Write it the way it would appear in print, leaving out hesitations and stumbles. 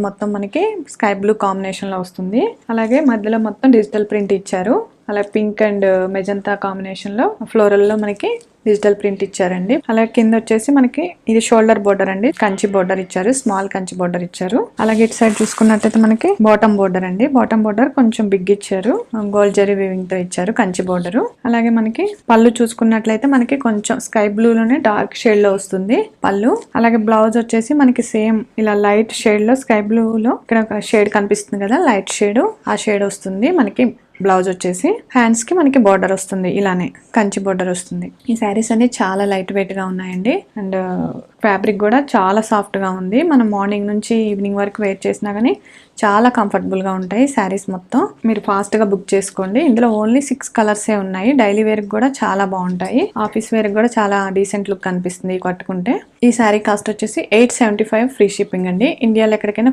మొత్తం మనకి sky blue combination లో వస్తుంది. అలాగే మధ్యలో మొత్తం డిజిటల్ ప్రింట్ ఇచ్చారు. అలా పింక్ అండ్ మెజంతా కాంబినేషన్ లో ఫ్లోరల్ లో మనకి డిజిటల్ ప్రింట్ ఇచ్చారండి. అలాగే కింద వచ్చేసి మనకి ఇది షోల్డర్ బోర్డర్ అండి. కంచి బోర్డర్ ఇచ్చారు, స్మాల్ కంచి బోర్డర్ ఇచ్చారు. అలాగే ఇటు సైడ్ చూసుకున్నట్టయితే మనకి బాటమ్ బోర్డర్ అండి. బాటమ్ బోర్డర్ కొంచెం బిగ్ ఇచ్చారు, గోల్డ్ జరీ వీవింగ్ తో ఇచ్చారు కంచి బోర్డర్. అలాగే మనకి పళ్ళు చూసుకున్నట్లయితే మనకి కొంచెం స్కై బ్లూ లోనే డార్క్ షేడ్ లో వస్తుంది పళ్ళు. అలాగే బ్లౌజ్ వచ్చేసి మనకి సేమ్ ఇలా లైట్ షేడ్ లో స్కై బ్లూ లో ఇక్కడ ఒక షేడ్ కనిపిస్తుంది కదా, లైట్ షేడ్, ఆ షేడ్ వస్తుంది మనకి. బ్లౌజ్ వచ్చేసి హ్యాండ్స్ కి మనకి బోర్డర్ వస్తుంది, ఇలానే కంచి బోర్డర్ వస్తుంది. ఈ శారీస్ అన్ని చాలా లైట్ వెయిట్ గా ఉన్నాయండి. అండ్ ఫ్యాబ్రిక్ కూడా చాలా సాఫ్ట్ గా ఉంది. మనం మార్నింగ్ నుంచి ఈవినింగ్ వరకు వేర్ చేసినా గానీ చాలా కంఫర్టబుల్ గా ఉంటాయి శారీస్ మొత్తం. మీరు ఫాస్ట్ గా బుక్ చేసుకోండి. ఇందులో ఓన్లీ 6 కలర్స్ ఉన్నాయి. డైలీ వేర్ కూడా చాలా బాగుంటాయి. ఆఫీస్ వేర్ కూడా చాలా డీసెంట్ లుక్ కనిపిస్తుంది కట్టుకుంటే. ఈ శారీ కాస్ట్ వచ్చేసి 875 ఫ్రీ షిప్పింగ్ అండి. ఇండియాలో ఎక్కడికైనా